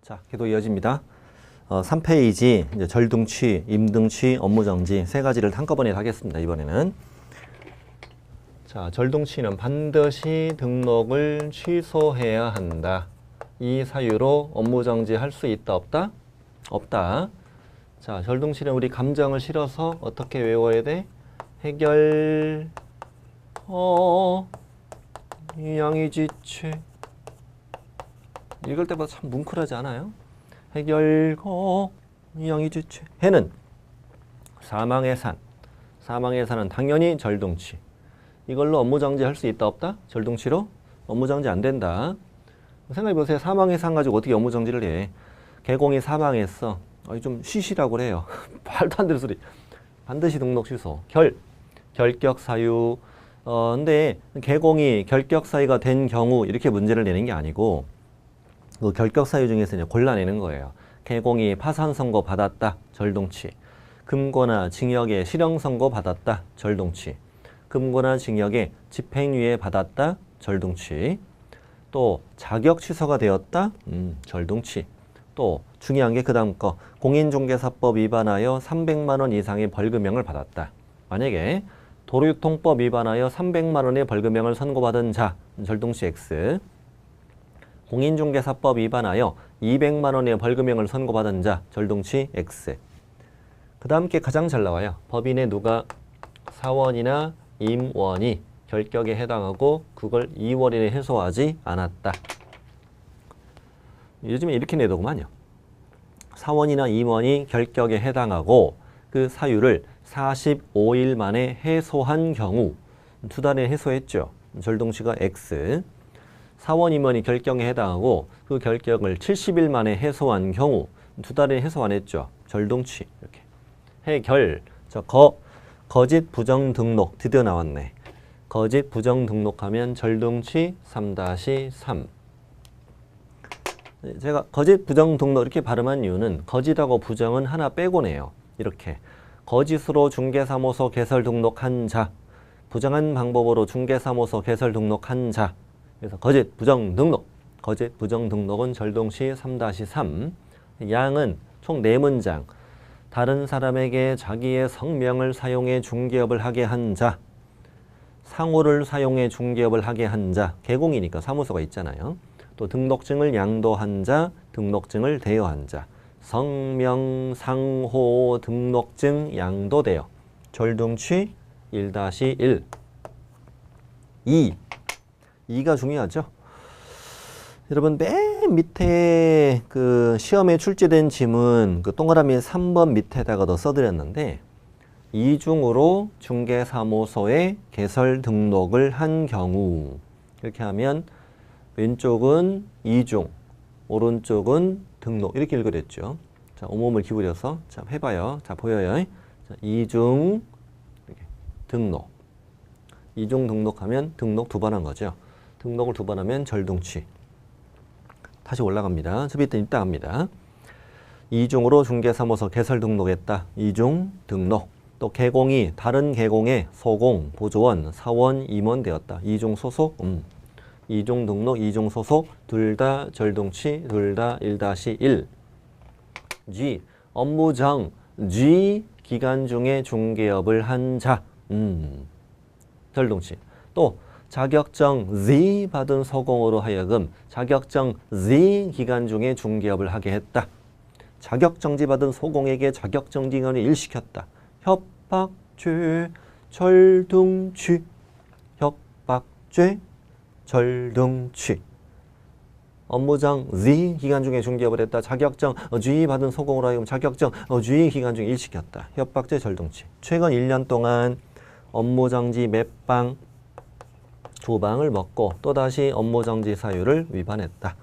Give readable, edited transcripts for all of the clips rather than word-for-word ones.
자, 계속 이어집니다. 3페이지 이제 절등취, 임등취, 업무정지 세 가지를 한꺼번에 하겠습니다. 이번에는 자, 절등취는 반드시 등록을 취소해야 한다. 이 사유로 업무정지 할 수 있다, 없다? 없다. 자, 절등취는 우리 감정을 실어서 어떻게 외워야 돼? 해결 양이지체. 읽을 때보다 참 뭉클하지 않아요? 해결거 양이지체. 해는 사망의 산. 사망의 산은 당연히 절등취. 이걸로 업무정지 할 수 있다, 없다? 절등취로 업무정지 안 된다. 생각해보세요. 사망의 산 가지고 어떻게 업무정지를 해? 개공이 사망했어. 좀 쉬시라고 그래요. 말도 안 되는 소리. 반드시 등록 취소. 결격 사유. 근데 개공이 결격 사유가 된 경우 이렇게 문제를 내는 게 아니고 그 결격 사유 중에서 이제 골라내는 거예요. 개공이 파산 선고 받았다. 절등취. 금고나 징역에 실형 선고 받았다. 절등취. 금고나 징역에 집행유예 받았다. 절등취. 또 자격 취소가 되었다. 절등취. 또 중요한 게 그 다음 거. 공인중개사법 위반하여 300만 원 이상의 벌금형을 받았다. 만약에 도로교통법 위반하여 300만 원의 벌금형을 선고받은 자, 절등취 X. 공인중개사법 위반하여 200만 원의 벌금형을 선고받은 자, 절등취 X. 그 다음 게 가장 잘 나와요. 법인의 누가 사원이나 임원이 결격에 해당하고 그걸 2월 이내 해소하지 않았다. 요즘에 이렇게 내더구만요. 사원이나 임원이 결격에 해당하고 그 사유를 45일 만에 해소한 경우 2달에 해소했죠. 절등취가 X. 사원, 임원이 결격에 해당하고 그 결격을 70일 만에 해소한 경우 2달에 해소 안 했죠. 절등취. 이렇게. 해결. 거짓 부정 등록. 드디어 나왔네. 거짓 부정 등록하면 절등취 3-3. 제가 거짓 부정 등록 이렇게 발음한 이유는 거짓하고 부정은 하나 빼고네요. 이렇게. 거짓으로 중개사무소 개설 등록한 자. 부정한 방법으로 중개사무소 개설 등록한 자. 그래서 거짓 부정 등록. 거짓 부정 등록은 절등취 3-3. 양은 총 4문장. 다른 사람에게 자기의 성명을 사용해 중개업을 하게 한 자. 상호를 사용해 중개업을 하게 한 자. 개공이니까 사무소가 있잖아요. 또 등록증을 양도한 자, 등록증을 대여한 자. 성명, 상호, 등록증 양도대여. 절등취 1-1. 2가 중요하죠. 여러분 맨 밑에 그 시험에 출제된 지문 그 동그라미 3번 밑에다가도 써드렸는데 이중으로 중개사무소에 개설 등록을 한 경우 이렇게 하면 왼쪽은 이중, 오른쪽은 등록 이렇게 읽어냈죠. 자, 온몸을 기울여서 자 해봐요. 자 보여요. 자, 이중 이렇게. 등록. 이중 등록하면 등록 2번 한 거죠. 등록을 2번 하면 절등취. 다시 올라갑니다. 저 밑에 이따 합니다. 이중으로 중개사무소 개설 등록했다. 이중 등록. 또 개공이 다른 개공에 소공, 보조원, 사원, 임원 되었다. 이중 소속. 이중 등록, 이중 소속 둘 다 절등취, 둘 다 1-1. G. 업무정. G. 기간 중에 중개업을 한 자. 절등취. 또 자격증 Z 받은 소공으로 하여금 자격증 Z 기간 중에 중개업을 하게 했다. 자격정지 받은 소공에게 자격정지권을 일시켰다. 협박죄, 절등취. 협박죄, 절등취. 업무장 Z 기간 중에 중개업을 했다. 자격증 G 받은 소공으로 하여금 자격증 G 기간 중에 일시켰다. 협박죄, 절등취. 최근 1년 동안 업무정지 몇 방, 2방을 먹고 또다시 업무정지 사유를 위반했다.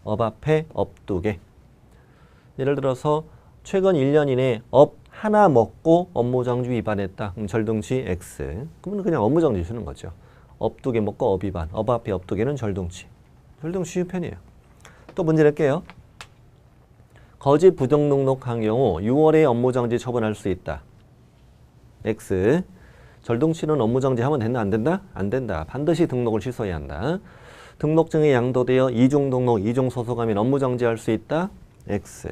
업 앞에 업 2개. 예를 들어서 최근 1년 이내에 업 하나 먹고 업무정지 위반했다. 절등취 X. 그러면 그냥 업무정지 주는 거죠. 업 2개 먹고 업 위반. 업 앞에 업 2개는 절등취. 절등취 쉬운 편이에요. 또 문제 낼게요. 거짓 부정 등록한 경우 6월에 업무정지 처분할 수 있다. X. 절등취는 업무정지 하면 된다? 안 된다? 안 된다. 반드시 등록을 취소해야 한다. 등록증이 양도되어 이중 등록, 이중 소속하면 업무정지할 수 있다? X.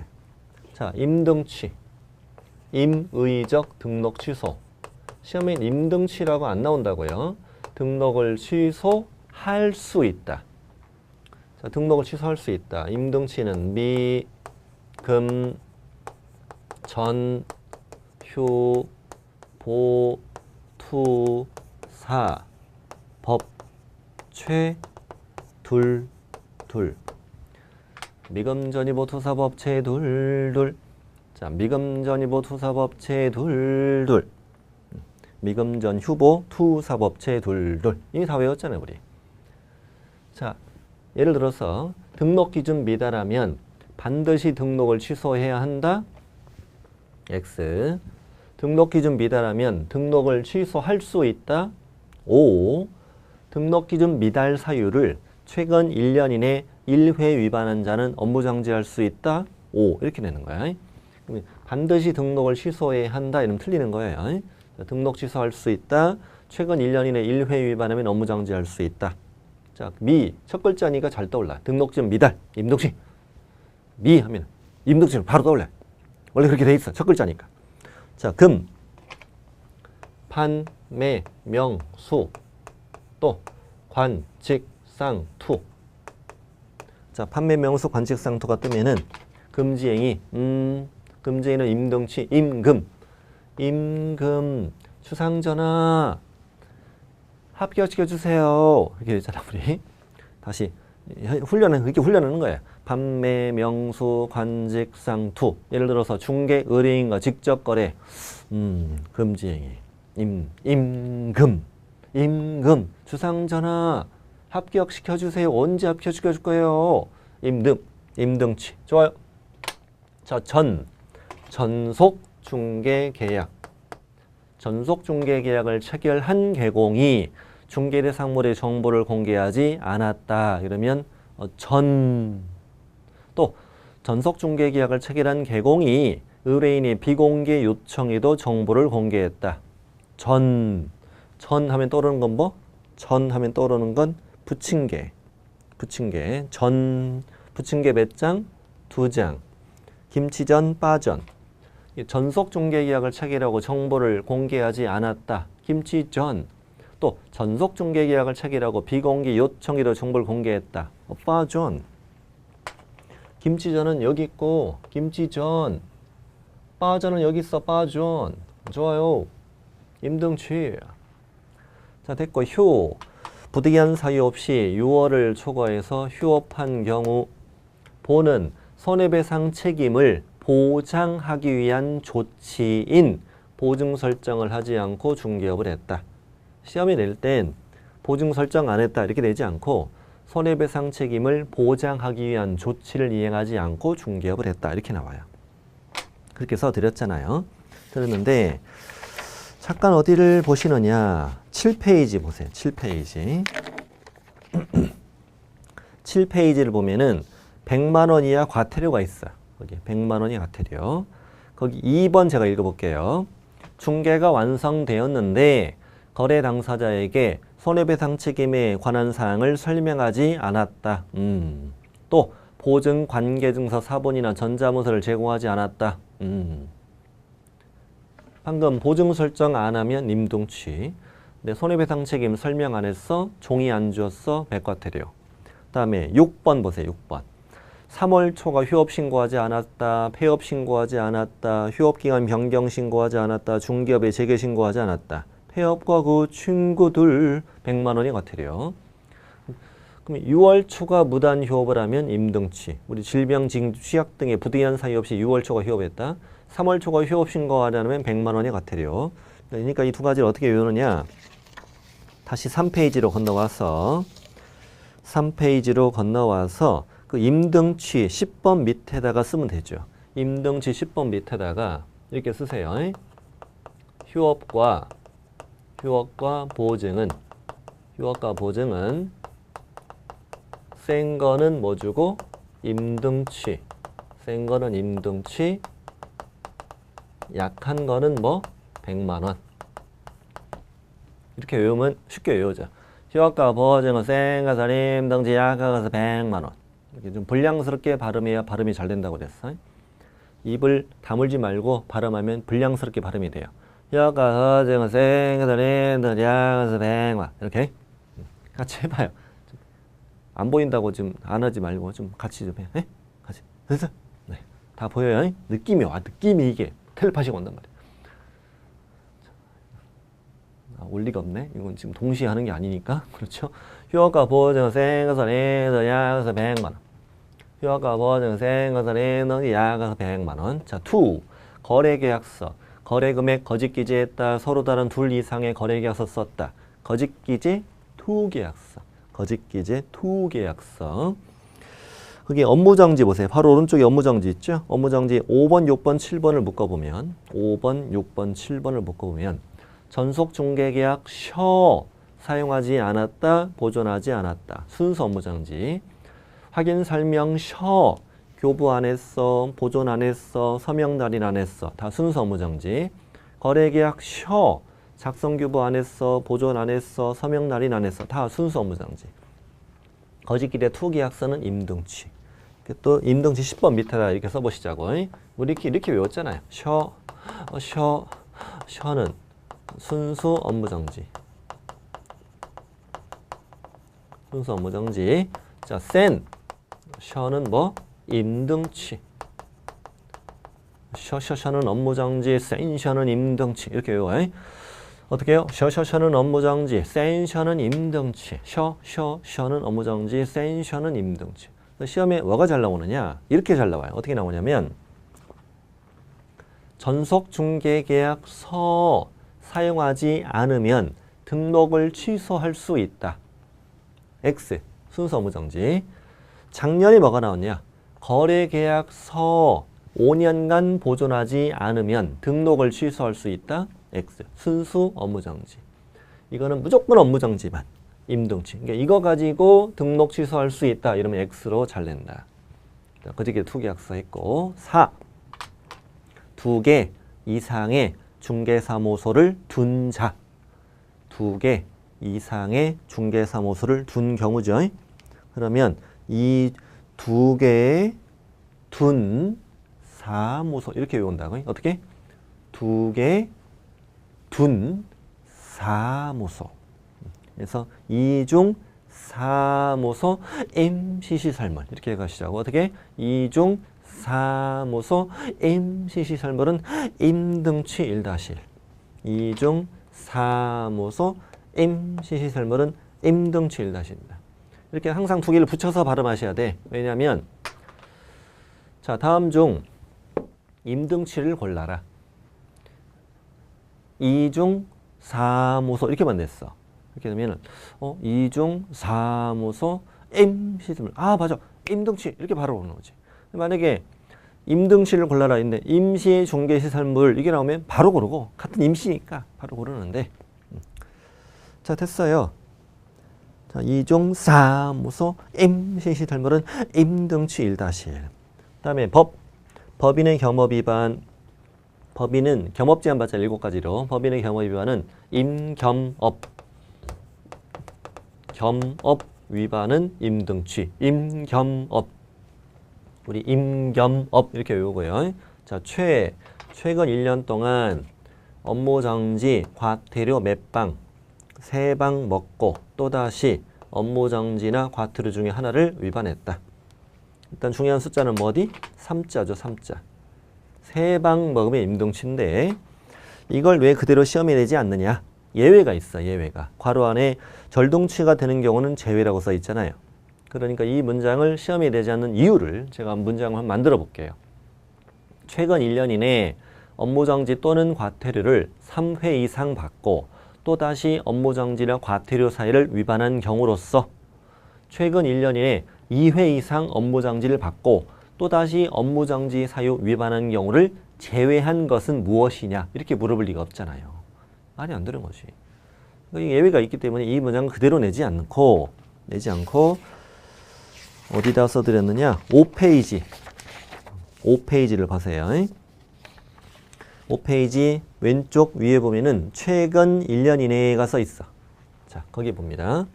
자, 임등치. 임의적 등록 취소. 시험엔 임등치라고 안 나온다고요. 등록을 취소할 수 있다. 자, 등록을 취소할 수 있다. 임등치는 미, 금, 전, 휴, 보, 투, 사, 법, 최, 둘. 미금전이보 투사법체 둘. 자, 미금전이보 투사법체 둘. 미금전 휴보 투사법체 둘. 이미 다 외웠잖아요, 우리. 자, 예를 들어서 등록 기준 미달하면 반드시 등록을 취소해야 한다. X. 등록 기준 미달하면 등록을 취소할 수 있다. O. 등록 기준 미달 사유를 최근 1년 이내 1회 위반한 자는 업무 정지할 수 있다. O. 이렇게 되는 거야. 그러면 반드시 등록을 취소해야 한다. 이러면 틀리는 거예요. 등록 취소할 수 있다. 최근 1년 이내 1회 위반하면 업무 정지할 수 있다. 자, 미. 첫 글자니까 잘 떠올라. 등록 기준 미달. 임등치. 미 하면 임등치는 바로 떠올려. 원래 그렇게 돼 있어. 첫 글자니까. 자, 금. 판, 매, 명, 수. 또 관, 직, 상, 투. 자, 판매, 명수, 관직, 상투가 뜨면은 금지행위. 금지행위는 임등치, 임금. 임금. 추상전화. 합격시켜 주세요. 이렇게 되잖아, 우리. 다시 훈련은 그렇게 훈련하는 거예요. 판매, 명수, 관직, 상투. 예를 들어서 중개, 의뢰인과 직접 거래. 금지행위. 임금. 임금. 주상전화. 합격시켜 주세요. 언제 합격시켜 줄 거예요? 임등치. 좋아요. 자, 전속 중개 계약. 전속 중개 계약을 체결한 개공이 중개 대상물의 정보를 공개하지 않았다. 이러면 또 전속 중개 계약을 체결한 개공이 의뢰인의 비공개 요청에도 정보를 공개했다. 전 하면 떠오르는 건 뭐? 전 하면 떠오르는 건 부침개. 부침개 몇 장? 2장. 김치전, 빠전. 전속 중개 계약을 체결하고 정보를 공개하지 않았다. 김치전. 또 전속 중개 계약을 체결하고 비공개 요청에도 정보를 공개했다. 빠전. 김치전은 여기 있고 김치전. 빠전은 여기 있어. 빠전. 좋아요. 임등치. 자, 됐고 휴. 부득이한 사유 없이 6월을 초과해서 휴업한 경우 보는 손해배상 책임을 보장하기 위한 조치인 보증 설정을 하지 않고 중개업을 했다. 시험에 낼 땐 보증 설정 안 했다 이렇게 내지 않고 손해배상 책임을 보장하기 위한 조치를 이행하지 않고 중개업을 했다 이렇게 나와요. 그렇게 써드렸잖아요. 들었는데 잠깐 어디를 보시느냐. 7페이지 보세요. 7페이지. 7페이지를 보면은 100만 원 이하 과태료가 있어요. 거기 100만 원이 과태료. 거기 2번 제가 읽어볼게요. 중개가 완성되었는데 거래 당사자에게 손해배상 책임에 관한 사항을 설명하지 않았다. 또 보증 관계증서 사본이나 전자문서를 제공하지 않았다. 방금 보증 설정 안 하면 임등치. 근데 손해배상 책임 설명 안 했어. 종이 안 주었어. 백과태료. 다음에 6번 보세요. 6번. 3월 초가 휴업 신고하지 않았다. 폐업 신고하지 않았다. 휴업기간 변경 신고하지 않았다. 중개업에 재개 신고하지 않았다. 폐업과 그 친구들 100만 원이 과태료. 그럼 6월 초가 무단 휴업을 하면 임등치. 우리 질병, 취약 등의 부득이한 사유 없이 6월 초가 휴업했다. 3월 초가 휴업 신고하려면 100만 원이 과태료. 그러니까 이 두 가지를 어떻게 외우느냐. 다시 3페이지로 건너와서 그 임등치 10번 밑에다가 쓰면 되죠. 임등치 10번 밑에다가 이렇게 쓰세요. 휴업과 보증은 센 거는 뭐 주고? 임등치. 센 거는 임등치. 약한 거는 뭐? 100만 원. 이렇게 외우면 쉽게 외우자. 휴업과 보증은 센 것은 임등치, 약한 것은 100만 원. 이렇게 좀 불량스럽게 발음해야 발음이 잘 된다고 됐어. 입을 다물지 말고 발음하면 불량스럽게 발음이 돼요. 여가 허정생들인들야서 뱅와 이렇게 같이 해봐요. 안 보인다고 좀 안 하지 말고 좀 같이 좀 해. 네? 같이 됐어? 네. 다 보여요? 느낌이 와. 느낌이 이게 텔레파시가 온단 말이야. 올 리가 없네. 이건 지금 동시에 하는 게 아니니까. 그렇죠? 효과 보증생거선에서 뱅만 원. 효과 보증생거선에서 야가서 100만 원. 자, 2. 거래계약서. 거래금액 거짓기재에 따라 서로 다른 둘 이상의 거래계약서 썼다. 거짓기재 투계약서. 거짓기재 투계약서. 그게 업무정지 보세요. 바로 오른쪽에 업무정지 있죠? 업무정지 5번, 6번, 7번을 묶어보면 5번, 6번, 7번을 묶어보면 전속중개계약 셔 사용하지 않았다, 보존하지 않았다. 순수 업무정지. 확인설명 셔 교부 안 했어, 보존 안 했어, 서명 달인 안 했어. 다 순수 업무정지. 거래계약 셔 작성교부 안 했어, 보존 안 했어, 서명 달인 안 했어. 다 순수 업무정지. 거짓기재 투계약서는 임등치. 또 임등치 10번 밑에다 이렇게 써보시자고. 우리 이렇게 외웠잖아요. 셔는 순수 업무정지. 순수 업무정지. 자, 셔는 뭐? 임등치. 셔는 업무정지, 셔는 임등치. 이렇게 외워요. 어떻게 해요? 셔는 업무정지, 셔는 임등치. 셔는 업무정지, 셔는 임등치. 시험에 뭐가 잘 나오느냐? 이렇게 잘 나와요. 어떻게 나오냐면 전속중개계약서 사용하지 않으면 등록을 취소할 수 있다. X, 순수 업무정지. 작년에 뭐가 나왔냐? 거래계약서 5년간 보존하지 않으면 등록을 취소할 수 있다. X, 순수 업무정지. 이거는 무조건 업무정지만. 임등치. 그러니까 이거 가지고 등록 취소할 수 있다. 이러면 X로 잘 낸다. 거짓기재 투계약서 했고. 4. 2개 이상의 중개사무소를 둔 자. 2개 이상의 중개사무소를 둔 경우죠. 그러면 이 2개의 둔 사무소 이렇게 외운다고. 어떻게? 2개 둔 사무소. 그래서 이중 사무소 임시시설물 이렇게 가시자고. 어떻게? 이중 사무소 임시시설물은 임등치 1-1. 이중 사무소 임시시설물은 임등치 1-1입니다. 이렇게 항상 2개를 붙여서 발음하셔야 돼. 왜냐하면 자, 다음 중 임등치를 골라라. 이중 사무소 이렇게만 냈어. 이렇게 되면 이중 사무소 임시시설물. 아, 맞아. 임등치 이렇게 바로 오는 거지. 만약에 임등치를 골라라 했는데 임시 중개시설물 이게 나오면 바로 고르고 같은 임시니까 바로 고르는데. 자, 됐어요. 자, 이중 사무소 임시시설물은 임등치 1-1. 다음에 법인의 겸업 위반. 법인은 겸업 제한 받자 7가지로. 법인의 겸업 위반은 임겸업. 겸업 위반은 임등치. 임겸업. 우리 임겸업 이렇게 외우고요. 자, 최근 1년 동안 업무정지, 과태료 몇 방, 3방 먹고 또다시 업무정지나 과태료 중에 하나를 위반했다. 일단 중요한 숫자는 뭐디? 3자죠. 3자. 3방 먹으면 임등치인데 이걸 왜 그대로 시험에 내지 않느냐? 예외가 있어. 예외가. 괄호 안에 절등치가 되는 경우는 제외라고 써 있잖아요. 그러니까 이 문장을 시험에 내지 않는 이유를 제가 문장을 한번 만들어 볼게요. 최근 1년 이내에 업무정지 또는 과태료를 3회 이상 받고 또다시 업무정지나 과태료 사유를 위반한 경우로서 최근 1년 이내에 2회 이상 업무정지를 받고 또다시 업무정지 사유 위반한 경우를 제외한 것은 무엇이냐 이렇게 물어볼 리가 없잖아요. 말이 안 되는 거지. 그러니까 예외가 있기 때문에 이 문장을 그대로 내지 않고 어디다 써드렸느냐? 5페이지를 보세요. 5페이지 왼쪽 위에 보면은 최근 1년 이내가 써 있어. 자, 거기 봅니다.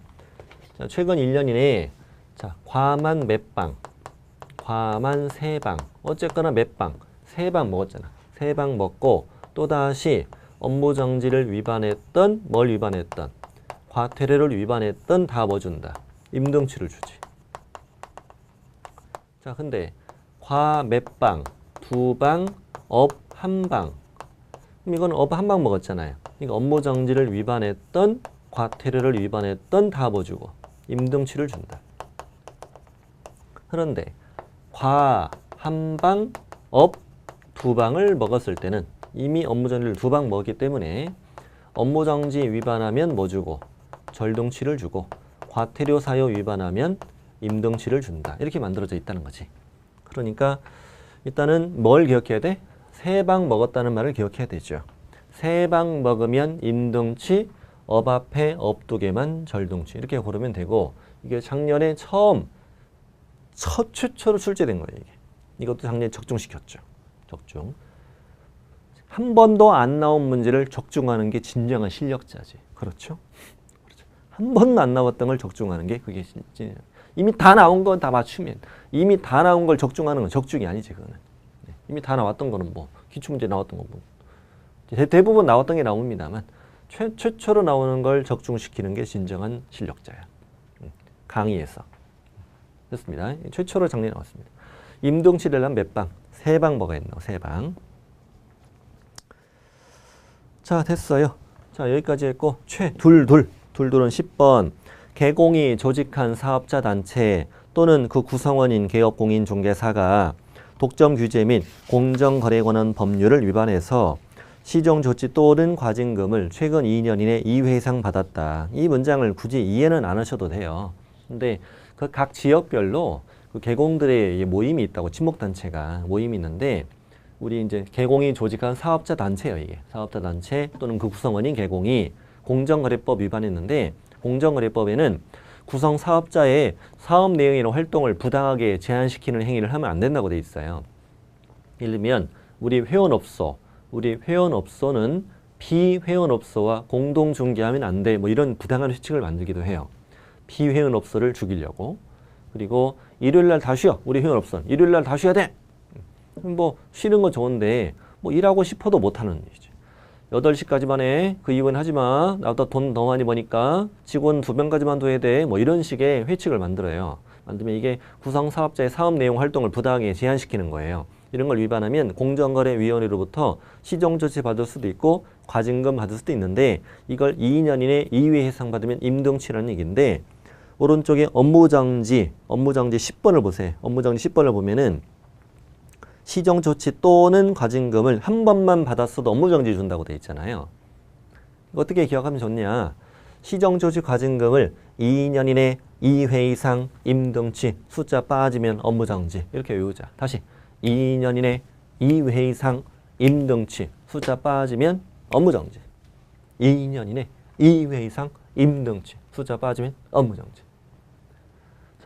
자, 최근 1년 이내에 자, 과만 몇 방, 과만 3방. 어쨌거나 몇 방? 3방 먹었잖아. 3방 먹고 또다시 업무정지를 위반했던 뭘 위반했던 과태료를 위반했던 다 뭐 준다? 임등치를 주지. 자, 근데 과 몇 방? 2방, 업 1방. 그럼 이건 업 1방 먹었잖아요. 그러니까 업무정지를 위반했던 과태료를 위반했던 다 뭐 주고? 임등치를 준다. 그런데 과 1방, 업 2방을 먹었을 때는 이미 업무정지를 2방 먹었기 때문에 업무정지 위반하면 뭐 주고? 절등치를 주고 과태료 사유 위반하면 임등치를 준다. 이렇게 만들어져 있다는 거지. 그러니까 일단은 뭘 기억해야 돼? 3방 먹었다는 말을 기억해야 되죠. 3방 먹으면 임등치, 업 앞에 업 2개만 절등치. 이렇게 고르면 되고 이게 작년에 최초로 출제된 거예요. 이게. 이것도 작년에 적중시켰죠. 적중. 한 번도 안 나온 문제를 적중하는 게 진정한 실력자지. 그렇죠? 한 번도 안 나왔던 걸 적중하는 게 그게 진짜 이미 다 나온 건 다 맞추면 이미 다 나온 걸 적중하는 건 적중이 아니지 그거는. 이미 다 나왔던 거는 뭐 기출문제 나왔던 거 뭐 대부분 나왔던 게 나옵니다만 최초로 나오는 걸 적중시키는 게 진정한 실력자야. 강의에서. 됐습니다. 최초로 작년에 나왔습니다. 임등치를 하면 몇 방? 3방 먹어야 된다고. 3방. 자, 됐어요. 자, 여기까지 했고 둘은 10번. 개공이 조직한 사업자 단체 또는 그 구성원인 개업공인중개사가 독점 규제 및 공정거래관한 법률을 위반해서 시정조치 또는 과징금을 최근 2년 이내 2회 이상 받았다. 이 문장을 굳이 이해는 안 하셔도 돼요. 근데 그 각 지역별로 그 개공들의 모임이 있다고, 친목단체가 모임이 있는데 우리 이제 개공이 조직한 사업자 단체예요. 이게 사업자 단체 또는 그 구성원인 개공이 공정거래법 위반했는데 공정거래법에는 구성 사업자의 사업 내용이나 활동을 부당하게 제한시키는 행위를 하면 안 된다고 돼 있어요. 예를 들면 우리 회원업소는 비회원업소와 공동중개하면 안 돼. 뭐 이런 부당한 규칙을 만들기도 해요. 비회원업소를 죽이려고. 그리고 일요일날 다 쉬어. 우리 회원업소는 일요일날 다 쉬어야 돼. 뭐 쉬는 건 좋은데 뭐 일하고 싶어도 못하는 일이죠. 8시까지만 해. 그 이후엔 하지 마. 나보다 돈 더 많이 버니까 직원 2명까지만 둬야 돼. 뭐 이런 식의 회칙을 만들어요. 만들면 이게 구성 사업자의 사업 내용 활동을 부당하게 제한시키는 거예요. 이런 걸 위반하면 공정거래위원회로부터 시정조치 받을 수도 있고 과징금 받을 수도 있는데 이걸 2년 이내 2회 해상 받으면 임등치라는 얘기인데 오른쪽에 업무정지 10번을 보세요. 업무정지 10번을 보면은 시정조치 또는 과징금을 한 번만 받았어도 업무정지 준다고 돼 있잖아요. 어떻게 기억하면 좋냐. 시정조치 과징금을 2년 이내 2회 이상 임등치 숫자 빠지면 업무정지 이렇게 외우자. 다시 2년 이내 2회 이상 임등치 숫자 빠지면 업무정지. 2년 이내 2회 이상 임등치 숫자 빠지면 업무정지.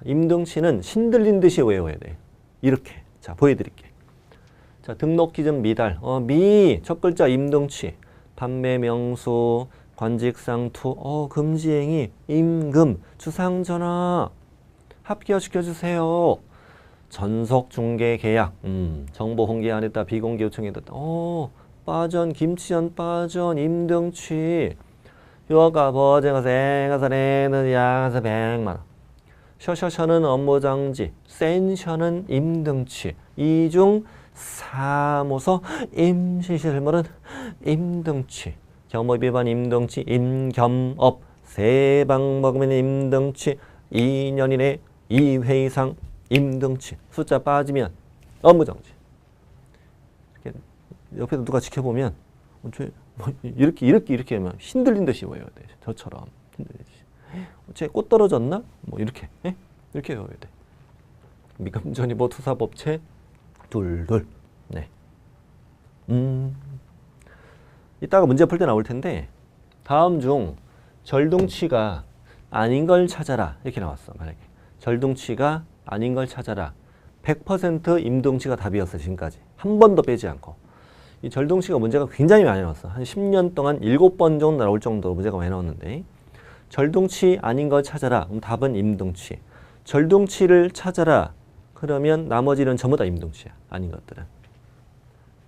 임등치는 신들린 듯이 외워야 돼요. 이렇게. 자, 보여드릴게요. 자, 등록기준 미달. 첫 글자 임등치. 판매 명수, 관직상투, 금지행위, 임금, 주상전화. 합격시켜주세요. 전속중개계약. 정보 공개 안 했다. 비공개 요청했다. 빠전, 김치전 빠전, 임등치. 요가 버쟁어서 생어서 내는 양에서 100만원. 셔셔셔는 업무정지, 센셔는 임등치. 이중 사무소 임시실물은 임등치. 겸업위반 임등치, 임겸업. 3방 먹으면 임등치. 2년 이내 2회 이상 임등치. 숫자 빠지면 업무정지. 이렇게 옆에서 누가 지켜보면 이렇게 하면 흔들린 듯이 외워야 돼. 저처럼 흔들린 듯이. 쟤 꽃 떨어졌나? 뭐 이렇게 이렇게 외워야 돼. 미금전이보 투사법체 둘. 네. 이따가 문제 풀 때 나올 텐데 다음 중 절등치가 아닌 걸 찾아라 이렇게 나왔어. 만약에 절등치가 아닌 걸 찾아라. 100% 임등치가 답이었어. 지금까지 한 번도 빼지 않고. 이 절등치가 문제가 굉장히 많이 나왔어. 한 10년 동안 7번 정도 나올 정도로 문제가 많이 나왔는데 절등치 아닌 걸 찾아라. 그럼 답은 임등치. 절등치를 찾아라. 그러면 나머지는 전부 다 임등치야. 아닌 것들은.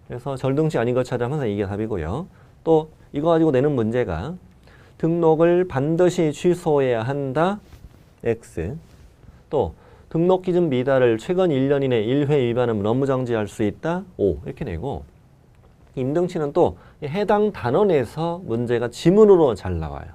그래서 절등치 아닌 것 찾으면 항상 이게 답이고요. 또 이거 가지고 내는 문제가 등록을 반드시 취소해야 한다. X. 또 등록 기준 미달을 최근 1년 이내 1회 위반하면 업무정지할 수 있다. O. 이렇게 내고 임등치는 또 해당 단원에서 문제가 지문으로 잘 나와요.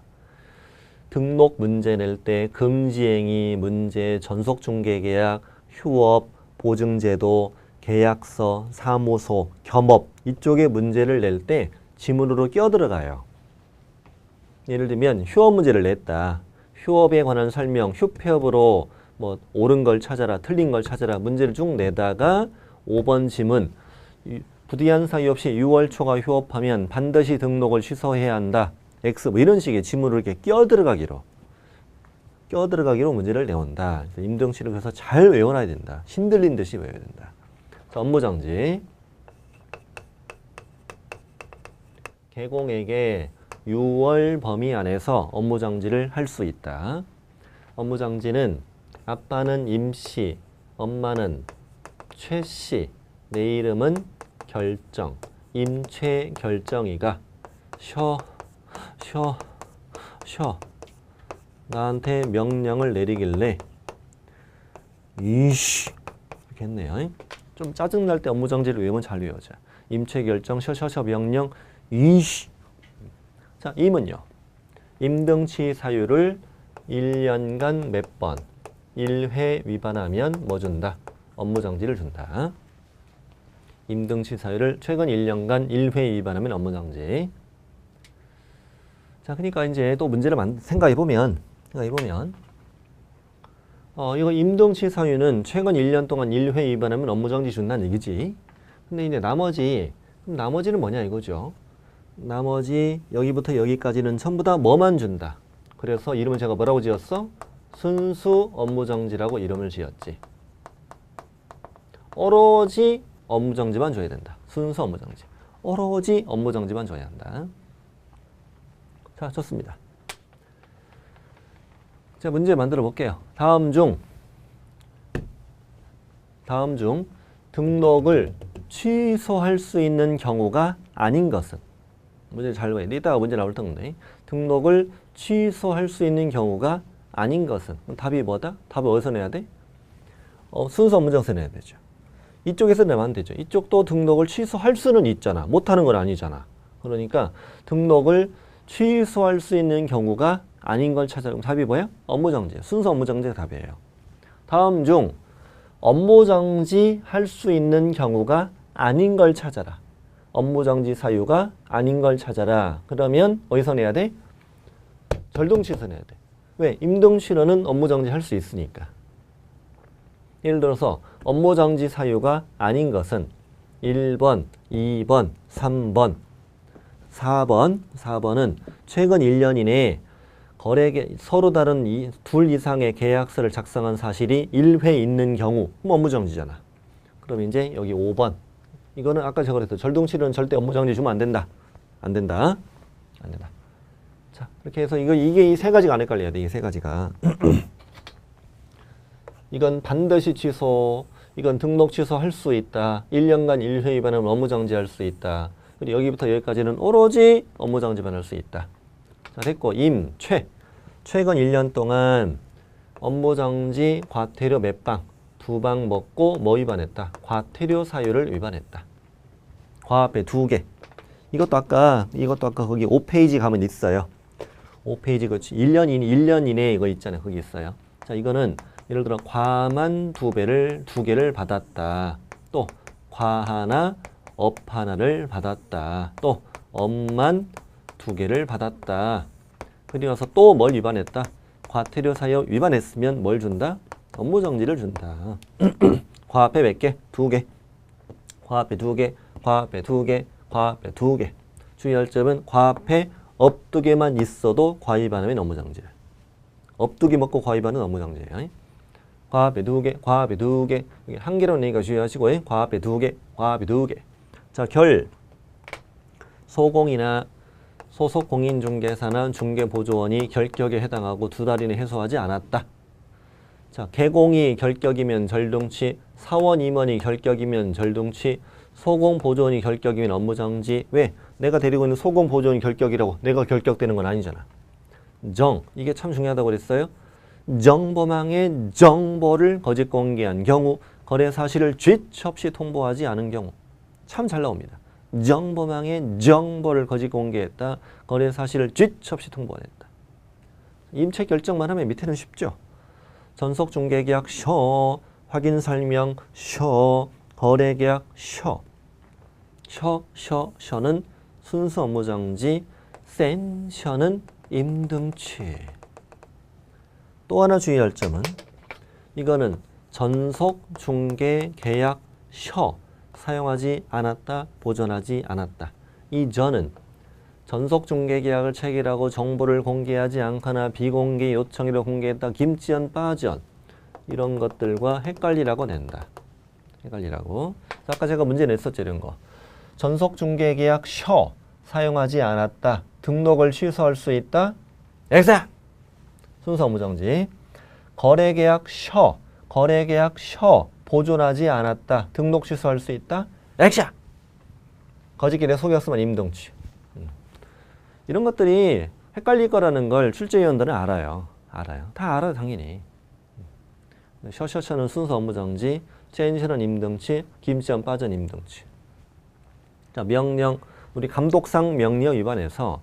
등록 문제 낼 때 금지행위 문제, 전속중개계약, 휴업, 보증제도, 계약서, 사무소, 겸업 이쪽에 문제를 낼 때 지문으로 끼어들어가요. 예를 들면 휴업 문제를 냈다. 휴업에 관한 설명, 휴폐업으로 뭐 옳은 걸 찾아라, 틀린 걸 찾아라 문제를 쭉 내다가 5번 지문 부디한 사유 없이 6월 초가 휴업하면 반드시 등록을 취소해야 한다. X 뭐 이런 식의 지문을 이렇게 끼어들어가기로 문제를 내온다. 임등치를 그래서 잘 외워놔야 된다. 신들린 듯이 외워야 된다. 자, 업무정지. 개공에게 6월 범위 안에서 업무정지를 할 수 있다. 업무정지는 아빠는 임씨, 엄마는 최씨, 내 이름은 결정, 임최결정이가 쉬어 나한테 명령을 내리길래 이씨 이렇게 했네요. 좀 짜증날 때 업무정지를 외우면 잘 외워져. 임최결정 셔 명령 이씨. 자, 임은요. 임등치 사유를 1년간 몇 번 1회 위반하면 뭐 준다? 업무정지를 준다. 임등치 사유를 최근 1년간 1회 위반하면 업무정지. 자, 그러니까 이제 또 문제를 생각해보면 이거 임등치 사유는 최근 1년 동안 1회 위반하면 업무정지 준다는 얘기지. 근데 이제 나머지는 뭐냐 이거죠. 나머지 여기부터 여기까지는 전부 다 뭐만 준다. 그래서 이름을 제가 뭐라고 지었어? 순수 업무정지라고 이름을 지었지. 오로지 업무정지만 줘야 된다. 순수 업무정지. 오로지 업무정지만 줘야 한다. 자, 좋습니다. 자, 문제 만들어 볼게요. 다음 중 등록을 취소할 수 있는 경우가 아닌 것은 문제 잘 봐야 돼. 이따가 문제 나올 텐데 등록을 취소할 수 있는 경우가 아닌 것은 답이 뭐다? 답을 어디서 내야 돼? 순수 업무정지에서 내야 되죠. 이쪽에서 내면 안 되죠. 이쪽도 등록을 취소할 수는 있잖아. 못하는 건 아니잖아. 그러니까 등록을 취소할 수 있는 경우가 아닌 걸 찾아보면 답이 뭐예요? 업무정지. 순수 업무정지가 답이에요. 다음 중 업무정지 할 수 있는 경우가 아닌 걸 찾아라. 업무정지 사유가 아닌 걸 찾아라. 그러면 어디서 내야 돼? 절등치에서 내야 돼. 왜? 임등치로는 업무정지 할 수 있으니까. 예를 들어서 업무정지 사유가 아닌 것은 1번, 2번, 3번, 4번은 최근 1년 이내에 서로 다른 둘 이상의 계약서를 작성한 사실이 1회 있는 경우 업무정지잖아. 그럼 이제 여기 5번. 이거는 아까 제가 그랬죠. 절등치료는 절대 업무정지 주면 안 된다. 안 된다. 자, 이렇게 해서 이게 이 세 가지가 안 헷갈려야 돼. 이 세 가지가. 이건 반드시 취소, 이건 등록 취소할 수 있다. 1년간 1회 위반하면 업무정지할 수 있다. 그리고 여기부터 여기까지는 오로지 업무정지만 할 수 있다. 자, 됐고 최근 1년 동안 업무정지 과태료 몇 방? 2방 먹고 뭐 위반했다? 과태료 사유를 위반했다. 과압에 2개. 이것도 아까 거기 5페이지 가면 있어요. 5페이지 그렇지. 1년 이내에 이거 있잖아요. 거기 있어요. 자, 이거는 예를 들어 과만 2개를 받았다. 또 과 하나, 업 하나를 받았다. 또 업만 2개를 받았다. 그리고 나서 또 뭘 위반했다? 과태료 사유 위반했으면 뭘 준다? 업무정지를 준다. 과압에 몇 개? 2개. 과압에 2개, 과압에 2개, 과압에 2개. 주의할 점은 과압에 업 2개만 있어도 과위반하면 업무정지를. 업 2개 먹고 과위반은 업무정지예요. 과압에 2개, 과압에 2개. 한 개로 내니까 주의하시고 과압에 2개, 과압에 2개. 자, 소공이나 소속 공인중개사나 중개보조원이 결격에 해당하고 2달 이내 해소하지 않았다. 자, 개공이 결격이면 절동치, 사원 임원이 결격이면 절동치, 소공 보존이 결격이면 업무정지. 왜? 내가 데리고 있는 소공 보존이 결격이라고 내가 결격되는 건 아니잖아. 정, 이게 참 중요하다고 그랬어요. 정보망에 정보를 거짓 공개한 경우, 거래 사실을 죄치 없이 통보하지 않은 경우. 참 잘 나옵니다. 정보망에 정보를 거짓 공개했다. 거래 사실을 죄치 없이 통보했다. 임체 결정만 하면 밑에는 쉽죠. 전속 중개계약 쇼, 확인 설명 쇼, 거래계약 쇼. 쇼는 순수 업무정지, 센 쇼는 임등치. 또 하나 주의할 점은 이거는 전속 중개 계약 쇼 사용하지 않았다, 보존하지 않았다. 이 전은 전속 중개 계약을 체결하고 정보를 공개하지 않거나 비공개 요청으로 공개했다, 김지연 빠전 이런 것들과 헷갈리라고 낸다. 헷갈리라고. 아까 제가 문제 냈었죠, 이런 거. 전속 중개 계약 쇼 사용하지 않았다, 등록을 취소할 수 있다. X야. 순수 업무정지. 거래계약 쇼, 거래계약 쇼 보존하지 않았다, 등록 취소할 수 있다. 액션. 거짓길에 속였으면 임등치. 이런 것들이 헷갈릴 거라는 걸 출제위원들은 알아요. 다 알아요, 당연히. 쇼는 순수 업무정지, 젠션은 임등치, 김지연 빠전 임등치. 자, 명령. 우리 감독상 명령 위반해서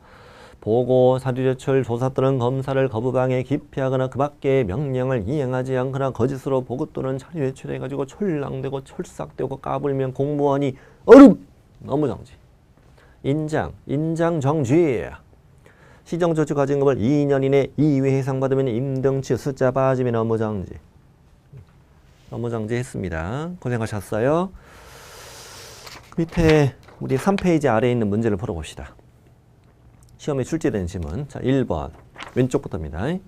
보고, 사료 제출, 조사 또는 검사를 거부방해 기피하거나 그 밖의 명령을 이행하지 않거나 거짓으로 보고 또는 사료 제출해가지고 촐랑대고 철삭대고 까불면 공무원이 업무정지. 인장정지. 시정조치 과징금을 2년 이내 이외 해상받으면 임등치, 숫자 빠지면 업무정지. 업무정지 했습니다. 고생하셨어요. 밑에 우리 3페이지 아래에 있는 문제를 풀어봅시다. 시험에 출제된 지문. 자, 1번. 왼쪽부터입니다.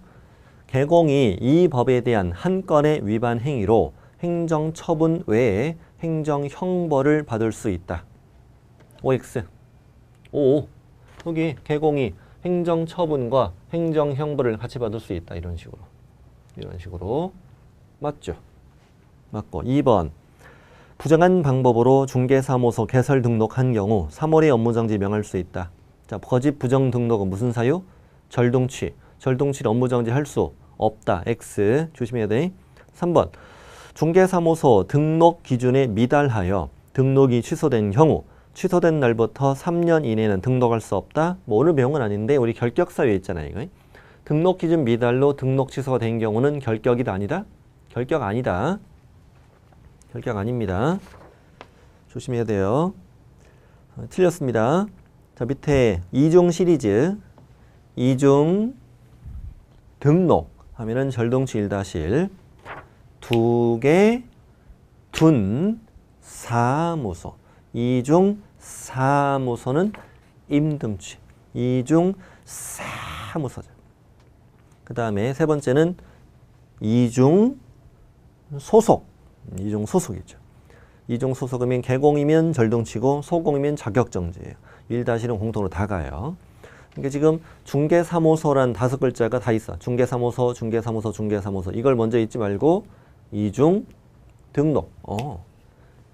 개공이 이 법에 대한 한 건의 위반 행위로 행정처분 외에 행정형벌을 받을 수 있다. OX. 오. 여기 개공이 행정처분과 행정형벌을 같이 받을 수 있다. 이런 식으로. 맞죠? 맞고. 2번. 부정한 방법으로 중개사무소 개설 등록한 경우 3월에 업무정지 명할 수 있다. 자, 거짓 부정 등록은 무슨 사유? 절동치. 절동치를 업무정지 할 수 없다. X. 조심해야 돼. 3번. 중개사무소 등록 기준에 미달하여 등록이 취소된 경우 취소된 날부터 3년 이내는 등록할 수 없다. 뭐 오늘 배운 건 아닌데 우리 결격 사유에 있잖아요. 이거. 등록 기준 미달로 등록 취소가 된 경우는 결격이다, 아니다? 결격 아니다. 결격 아닙니다. 조심해야 돼요. 틀렸습니다. 자, 밑에 이중 시리즈, 이중 등록 하면은 절동치 1-1, 두개 둔 사무소. 이중 사무소는 임등치. 이중 사무소죠. 그 다음에 세 번째는 이중 소속. 이중 소속이죠. 이중 소속이면 개공이면 절동치고 소공이면 자격정지예요. 1-1은 공통으로 다 가요. 그러니까 지금 중개사무소란 5글자가 다 있어. 중개사무소, 중개사무소, 중개사무소. 이걸 먼저 잊지 말고 이중 등록.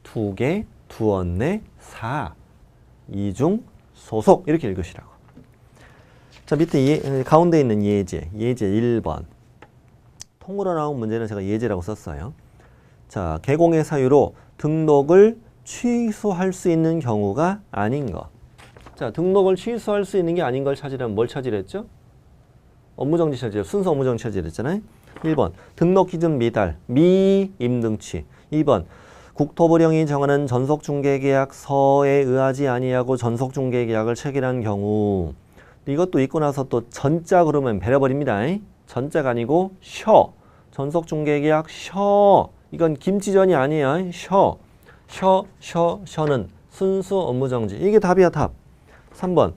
두 개, 두언내, 사. 이중 소속. 이렇게 읽으시라고. 자, 밑에 가운데 있는 예제. 예제 1번. 통으로 나온 문제는 제가 예제라고 썼어요. 자, 개공의 사유로 등록을 취소할 수 있는 경우가 아닌 것. 자, 등록을 취소할 수 있는 게 아닌 걸 찾으려면 뭘 찾으랬죠? 업무정지 찾으려. 순서 업무정지 찾으랬잖아요. 1번. 등록 기준 미달, 미임등치. 2번. 국토부령이 정하는 전속중개계약서에 의하지 아니하고 전속중개계약을 체결한 경우. 이것도 있고 나서 또 전자 그러면 베려버립니다. 전자가 아니고 셔. 전속중개계약 셔. 이건 김치전이 아니야. 셔는 순수 업무정지. 이게 답이야, 답. 3번.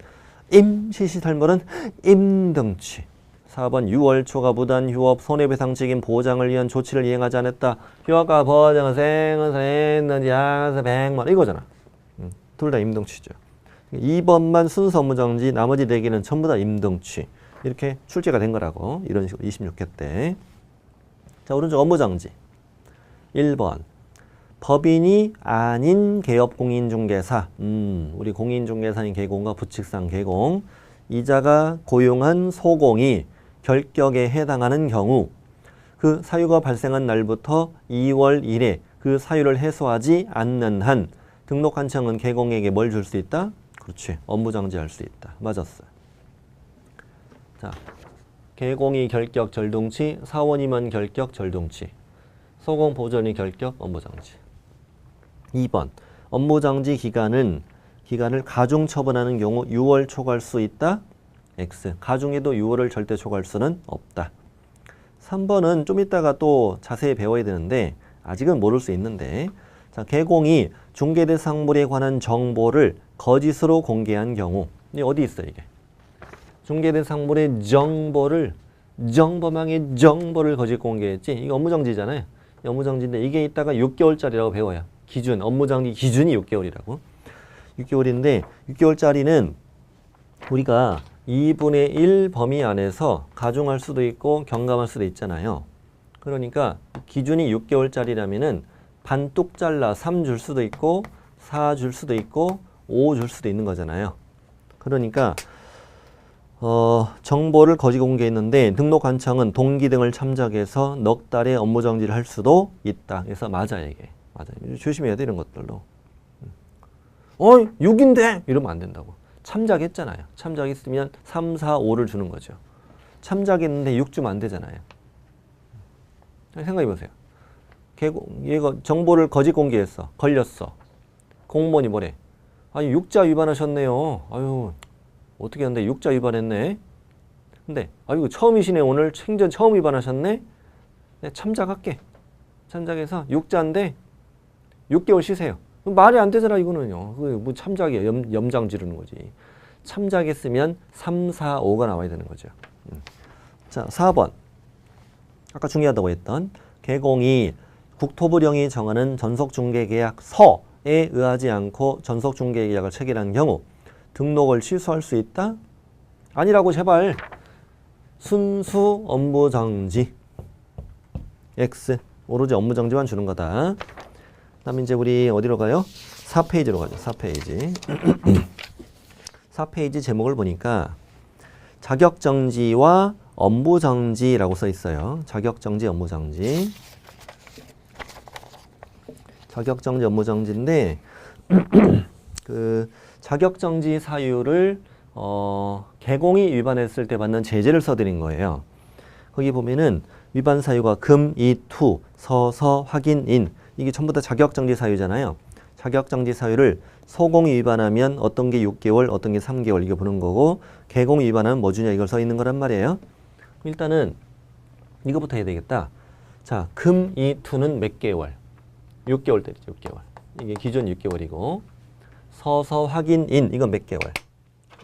임시시설물은 임등치. 4번. 6월 초과 부단 휴업 손해배상 책임 보장을 위한 조치를 이행하지 않았다. 휴업과 보장은 생은 했는지 알아서 100만 이거잖아. 둘 다 임등치죠. 2번만 순수 업무정지, 나머지 4개는 전부 다 임등치. 이렇게 출제가 된 거라고. 이런 식으로 26회 때. 자, 오른쪽 업무정지. 1번. 법인이 아닌 개업공인중개사. 우리 공인중개사인 개공과 부칙상 개공. 이자가 고용한 소공이 결격에 해당하는 경우 그 사유가 발생한 날부터 2월 1일 그 사유를 해소하지 않는 한 등록한청은 개공에게 뭘 줄 수 있다? 그렇지. 업무정지할 수 있다. 맞았어요. 자, 개공이 결격 절동치, 사원이면 결격 절동치, 소공 보전이 결격 업무정지. 2번. 업무정지 기간을 가중 처분하는 경우 6월 초과할 수 있다? X. 가중에도 6월을 절대 초과할 수는 없다. 3번은 좀 이따가 또 자세히 배워야 되는데 아직은 모를 수 있는데 자, 개공이 중개대상물에 관한 정보를 거짓으로 공개한 경우 이게 어디 있어 이게? 중개대상물의 정보를 정범항의 정보를 거짓 공개했지. 이게 업무정지잖아요. 업무정지인데 이게 이따가 6개월짜리라고 배워요. 기준, 업무정지 기준이 6개월이라고. 6개월인데 6개월짜리는 우리가 2분의 1 범위 안에서 가중할 수도 있고 경감할 수도 있잖아요. 그러니까 기준이 6개월짜리라면은 반 뚝 잘라 3 줄 수도 있고 4 줄 수도 있고 5 줄 수도 있는 거잖아요. 그러니까 정보를 거짓 공개했는데 등록관청은 동기 등을 참작해서 넉 달의 업무정지를 할 수도 있다. 그래서 맞아 이게. 맞아. 조심해야 돼 이런 것들로. 6인데 이러면 안 된다고. 참작했잖아요. 참작했으면 3, 4, 5를 주는 거죠. 참작했는데 6 주면 안 되잖아요. 생각해 보세요. 얘가 정보를 거짓 공개했어. 걸렸어. 공무원이 뭐래? 아니 6자 위반하셨네요. 아유 어떻게 한데 6자 위반했네. 근데 아이고 처음이시네 오늘 생전 처음 위반하셨네. 내가 참작할게. 참작해서 6자인데 6개월 쉬세요. 말이 안 되잖아 이거는요. 뭐 참작이야. 염장 지르는 거지. 참작했으면 3, 4, 5가 나와야 되는 거죠. 자 4번. 아까 중요하다고 했던 개공이 국토부령이 정하는 전속중개계약서에 의하지 않고 전속중개계약을 체결한 경우 등록을 취소할 수 있다? 아니라고 제발. 순수 업무정지. X. 오로지 업무정지만 주는 거다. 그 다음에 이제 우리 어디로 가요? 4페이지로 가죠. 4페이지. 4페이지 제목을 보니까 자격정지와 업무정지라고 써 있어요. 자격정지, 업무정지. 자격정지, 업무정지인데 그 자격정지 사유를 개공이 위반했을 때 받는 제재를 써드린 거예요. 거기 보면은 위반 사유가 금, 이, 투, 서서, 확인, 인 이게 전부 다 자격정지 사유잖아요. 자격정지 사유를 소공이 위반하면 어떤 게 6개월, 어떤 게 3개월 이거 보는 거고 개공이 위반하면 뭐 주냐 이걸 써 있는 거란 말이에요. 일단은 이거부터 해야 되겠다. 자, 금, 이, 투는 몇 개월? 6개월 때리죠. 6개월. 이게 기존 6개월이고 서서, 확인, 인 이건 몇 개월?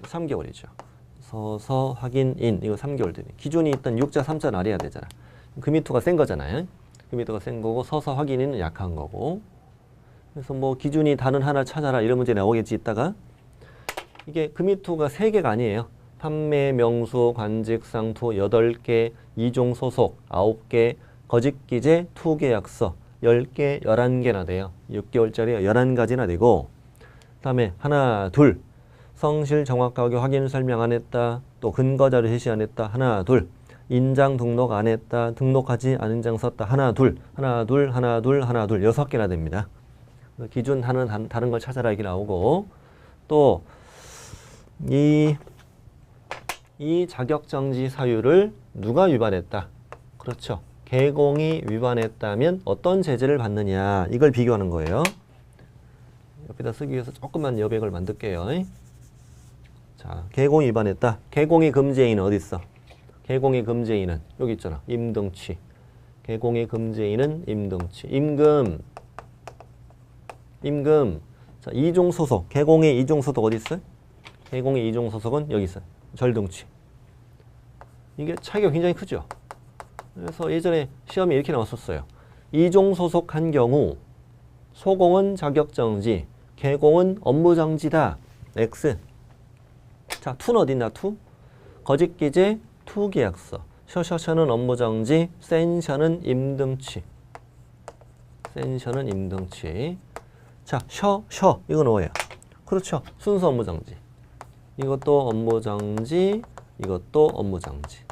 3개월이죠. 서서, 확인, 인 이거 3개월 되네. 기존이 있던 6자, 3자 나래야 되잖아. 금이투가 센 거잖아요. 금이투가 센 거고 서서, 확인, 인은 약한 거고. 그래서 뭐 기준이 다른 하나 찾아라 이런 문제 나오겠지 이따가. 이게 금이투가 3개가 아니에요. 판매, 명수, 관직, 상투 8개, 이종 소속 9개, 거짓기재, 투계약서 10개, 11개나 돼요. 6개월짜리 11가지나 되고 그 다음에 하나, 둘 성실 정확하게 확인 설명 안 했다. 또 근거자료 제시 안 했다. 하나, 둘 인장 등록 안 했다. 등록하지 않은 장 썼다. 하나, 둘 하나, 둘 하나, 둘 하나, 둘 6개나 됩니다. 기준 하는 다른 걸 찾아라 이게 나오고 또 이 자격정지 사유를 누가 위반했다? 그렇죠. 개공이 위반했다면 어떤 제재를 받느냐 이걸 비교하는 거예요. 옆에다 쓰기 위해서 조금만 여백을 만들게요. 자, 개공이 위반했다. 개공의 금지인은 어디 있어? 개공의 금지인은 여기 있잖아. 임등치. 개공의 금지인은 임등치. 임금. 자, 이종소속. 개공의 이종소속 어디 있어요? 개공의 이종소속은 여기 있어요. 절등치. 이게 차이가 굉장히 크죠. 그래서 예전에 시험에 이렇게 나왔었어요. 이종소속한 경우 소공은 자격정지, 개공은 업무정지다. X. 자, 투는 어디 있나? 투? 거짓기재, 투계약서. 셔셔셔는 업무정지, 센셔는 임등치. 센셔는 임등치. 자, 셔 이건 뭐예요? 그렇죠. 순수 업무정지. 이것도 업무정지, 이것도 업무정지.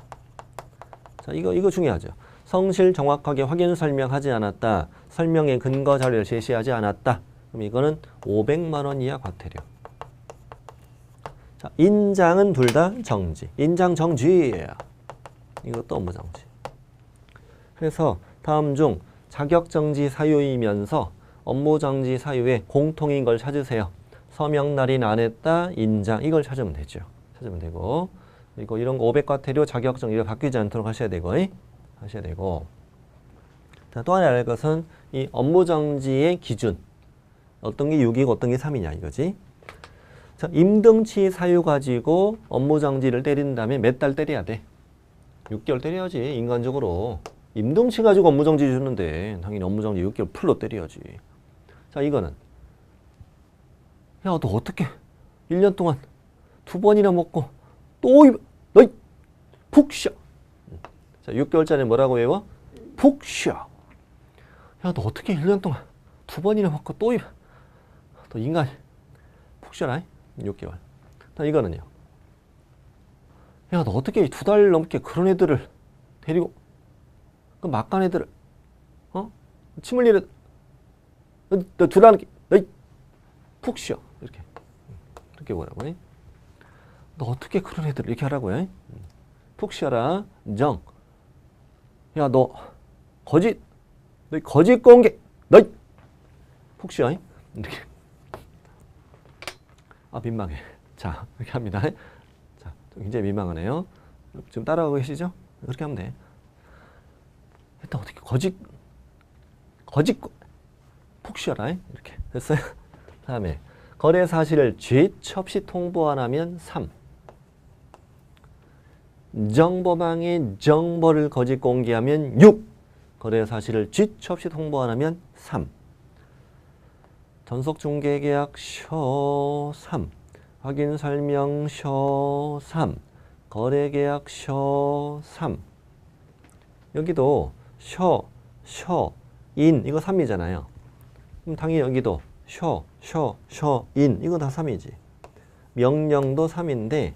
자, 이거 중요하죠. 성실 정확하게 확인 설명하지 않았다. 설명의 근거 자료를 제시하지 않았다. 그럼 이거는 500만 원 이하 과태료. 자, 인장은 둘 다 정지. 인장 정지. 이것도 업무정지. 그래서 다음 중 자격정지 사유이면서 업무정지 사유에 공통인 걸 찾으세요. 서명 날인 안 했다, 인장 이걸 찾으면 되죠. 찾으면 되고 그리고 이런 거 500과태료 자격정지가 바뀌지 않도록 하셔야 되고 자, 또 하나 알 것은 이 업무정지의 기준 어떤 게 6이고 어떤 게 3이냐 이거지. 자, 임등치 사유 가지고 업무정지를 때린 다음에 몇 달 때려야 돼? 6개월 때려야지. 인간적으로 임등치 가지고 업무정지 주는데 당연히 업무정지 6개월 풀로 때려야지. 자, 이거는 야, 너 어떻게 1년 동안 2번이나 먹고 또 너희 푹 쉬어. 자, 6개월짜리 뭐라고 외워? 푹 쉬어. 야, 너 어떻게 1년 동안 2번이나 먹고 또 인간 푹 쉬어라. 6개월. 자, 이거는요. 야, 너 어떻게 2달 넘게 그런 애들을 데리고 그 막간 애들을 침 흘리는 너 2달 넘게 너희 푹 쉬어. 이렇게 뭐라고 해? 너 어떻게 그런 애들 이렇게 하라고 해? 푹 쉬어라. 정. 야, 너 거짓 공개. 너 푹 쉬어. 이렇게. 아, 민망해. 자, 이렇게 합니다. 자, 굉장히 민망하네요. 지금 따라하고 계시죠? 그렇게 하면 돼. 일단 어떻게 거짓 푹 쉬어라. 이렇게 됐어요? 다음에 거래 사실을 죄치 없이 통보 안 하면 3. 정보망에 정보를 거짓 공개하면 6. 거래 사실을 죄치 없이 통보 안 하면 3. 전속중개계약 셔 3. 확인설명 셔 3. 거래계약 셔 3. 여기도 셔, 인 이거 3이잖아요. 그럼 당연히 여기도 셔, 인 이거 다 3이지. 명령도 3인데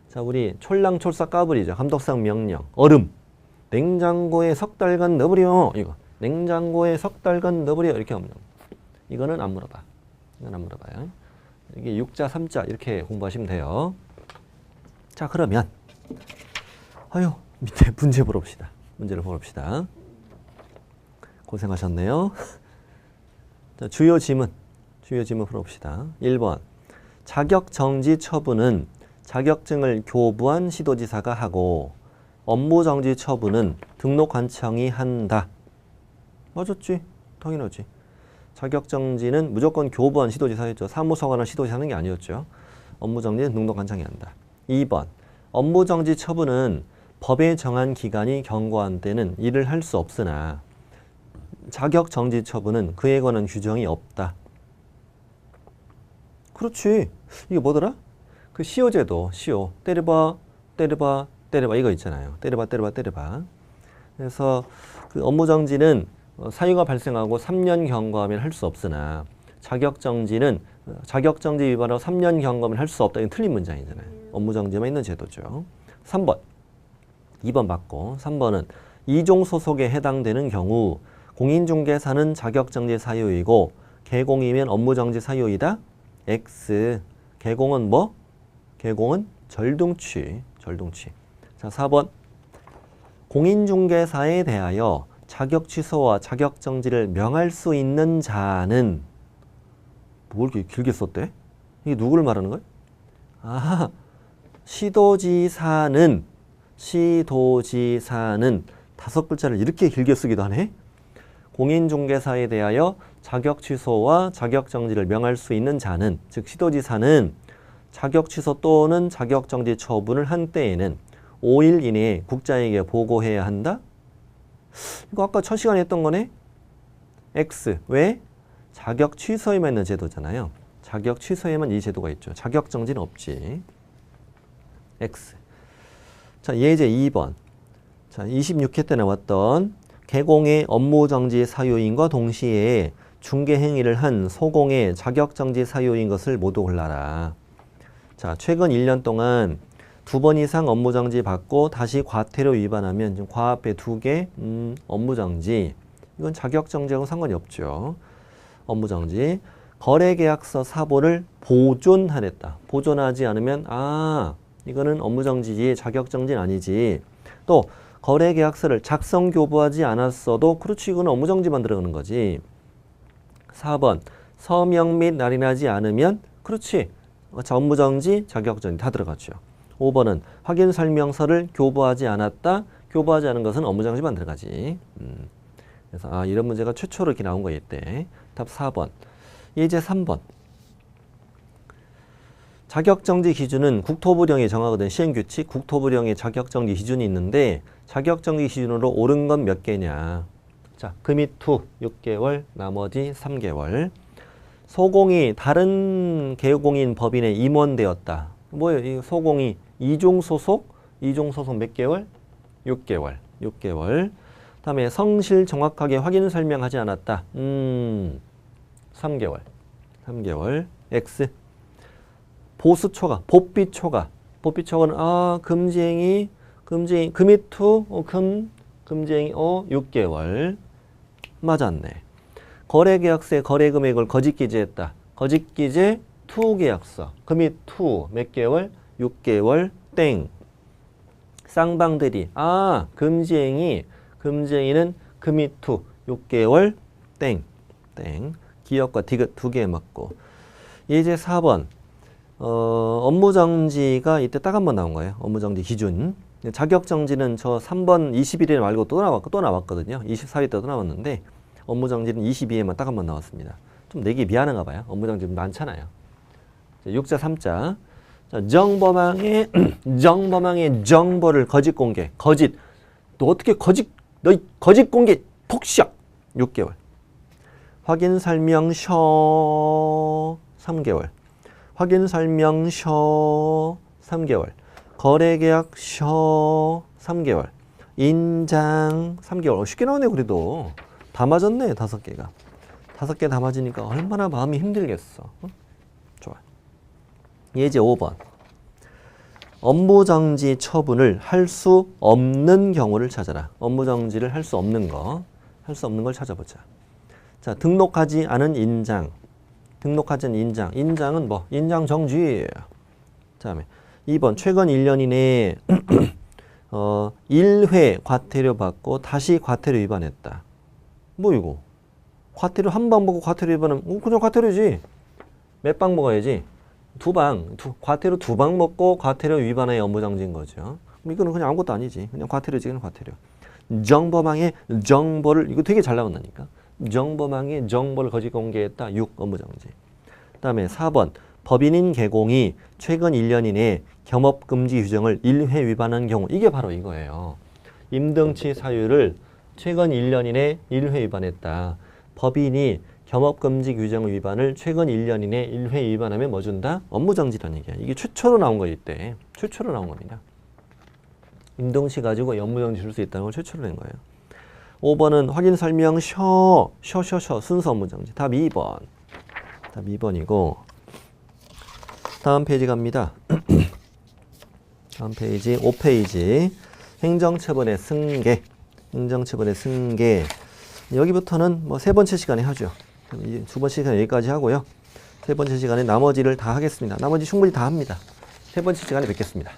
자, 우리 촐랑촐사 까불이죠. 감독상 명령. 얼음. 냉장고에 석 달간 넣어버려. 이거. 냉장고에 석 달간 넣어버려. 이렇게 하면 이거는 안 물어봐. 이건 안 물어봐요. 이게 6자, 3자 이렇게 공부하시면 돼요. 자, 그러면 밑에 문제 보봅시다. 문제를 보봅시다. 고생하셨네요. 자, 주요 지문 풀어봅시다. 1번. 자격정지 처분은 자격증을 교부한 시도지사가 하고 업무정지 처분은 등록관청이 한다. 맞았지? 당연하지. 자격정지는 무조건 교부한 시도지사였죠. 사무소관을 시도지사 하는 게 아니었죠. 업무정지는 등록관청이 한다. 2번. 업무정지 처분은 법에 정한 기간이 경과한 때는 일을 할 수 없으나 자격정지 처분은 그에 관한 규정이 없다. 그렇지. 이게 뭐더라? 그 시효제도, 시효. 때려봐 이거 있잖아요. 때려봐. 그래서 그 업무정지는 사유가 발생하고 3년 경과하면 할 수 없으나 자격정지는 자격정지 위반으로 3년 경과하면 할 수 없다. 이건 틀린 문장이잖아요. 업무정지만 있는 제도죠. 3번. 2번 맞고 3번은 이종 소속에 해당되는 경우 공인중개사는 자격정지 사유이고 개공이면 업무정지 사유이다. X. 개공은 뭐? 개공은 절등취. 자, 4번. 공인중개사에 대하여 자격 취소와 자격정지를 명할 수 있는 자는 뭘 이렇게 길게 썼대? 이게 누구를 말하는 거야? 아, 시도지사는 5글자를 이렇게 길게 쓰기도 하네. 공인중개사에 대하여 자격 취소와 자격정지를 명할 수 있는 자는, 즉 시도지사는 자격 취소 또는 자격정지 처분을 한 때에는 5일 이내에 국자에게 보고해야 한다. 이거 아까 첫 시간에 했던 거네. X. 왜? 자격 취소에만 있는 제도잖아요. 자격 취소에만 이 제도가 있죠. 자격정지는 없지. X. 자, 예제 2번. 자, 26회 때 나왔던 개공의 업무정지 사유인과 동시에 중개행위를 한 소공의 자격정지 사유인 것을 모두 골라라. 자, 최근 1년 동안 2번 이상 업무정지 받고 다시 과태료 위반하면 지금 과 앞에 2개 업무정지. 이건 자격정지하고 상관이 없죠. 업무정지. 거래계약서 사본을 보존하랬다. 보존하지 않으면 이거는 업무정지지 자격정지는 아니지. 또 거래계약서를 작성 교부하지 않았어도 그렇지 이거는 업무정지만 들어가는 거지. 4번 서명 및 날인하지 않으면 그렇지 업무정지 자격정지 다 들어갔죠. 5번은 확인설명서를 교부하지 않았다. 교부하지 않은 것은 업무정지만 들어가지. 그래서 이런 문제가 최초로 이렇게 나온 거 이때. 답 4번. 예제 3번. 자격정지 기준은 국토부령이 정하거든. 시행규칙 국토부령의 자격정지 기준이 있는데 자격정지 기준으로 옳은 건 몇 개냐. 자, 금이투 6개월, 나머지 3개월. 소공이 다른 개공인 법인에 임원되었다. 뭐예요? 이 소공이 이종소속? 이종소속 몇 개월? 6개월. 6개월. 다음에 성실 정확하게 확인 설명하지 않았다. 3개월. 3개월. X. 보수초과, 복비초과. 복비초과는 금지행위, 금이투, 금지행위, 6개월. 맞았네. 거래계약서에 거래금액을 거짓기재했다. 거짓기재 투계약서. 금이투 몇 개월? 6개월. 땡. 쌍방대리. 금지행위는 금이투 6개월. 땡. 땡. 기업과 디귿 2개 맞고. 예제 4번. 업무정지가 이때 딱 한 번 나온 거예요. 업무정지 기준. 자격정지는 저 3번 21일 말고 또 나왔거든요. 24일 때도 나왔는데 업무정지는 22회만 딱 한 번 나왔습니다. 좀 내기 미안한가 봐요. 업무정지 많잖아요. 6자 3자. 자, 정범항의 정보를 거짓 공개. 거짓. 너 어떻게 거짓 공개 폭시야. 6개월. 확인 설명 셔 3개월. 확인 설명 셔 3개월. 거래계약 셔 3개월. 인장 3개월. 쉽게 나오네 그래도. 다 맞았네 5개가. 5개 다 맞으니까 얼마나 마음이 힘들겠어. 좋아. 예제 5번. 업무정지 처분을 할 수 없는 경우를 찾아라. 업무정지를 할 수 없는 거. 할 수 없는 걸 찾아보자. 자, 등록하지 않은 인장. 등록하지 않은 인장. 인장은 뭐? 인장 정지. 다음에 2번. 최근 1년 이내에 1회 과태료 받고 다시 과태료 위반했다. 뭐 이거? 과태료 한 방 먹고 과태료 위반하면 그냥 과태료지. 몇 방 먹어야지? 2방. 과태료 2방 먹고 과태료 위반의 업무정지인 거죠. 이거는 그냥 아무것도 아니지. 그냥 과태료지. 그냥 과태료. 정범항의 정보를 이거 되게 잘 나온다니까. 정범항의 정보를 거짓 공개했다. 6. 업무정지. 그 다음에 4번. 법인인 개공이 최근 1년 이내에 겸업금지 규정을 1회 위반한 경우. 이게 바로 이거예요. 임등치 사유를 최근 1년 이내에 1회 위반했다. 법인이 겸업금지 규정을 위반을 최근 1년 이내에 1회 위반하면 뭐 준다? 업무정지라는 얘기야. 이게 최초로 나온 거 이때. 최초로 나온 겁니다. 임등치 가지고 업무정지 줄 수 있다는 걸 최초로 낸 거예요. 5번은 확인 설명 셔 순서 업무정지. 답 2번. 답 2번이고 다음 페이지 갑니다. 다음 페이지 5페이지 행정처분의 승계. 행정처분의 승계. 여기부터는 뭐 세 번째 시간에 하죠. 두 번째 시간 여기까지 하고요. 세 번째 시간에 나머지를 다 하겠습니다. 나머지 충분히 다 합니다. 세 번째 시간에 뵙겠습니다.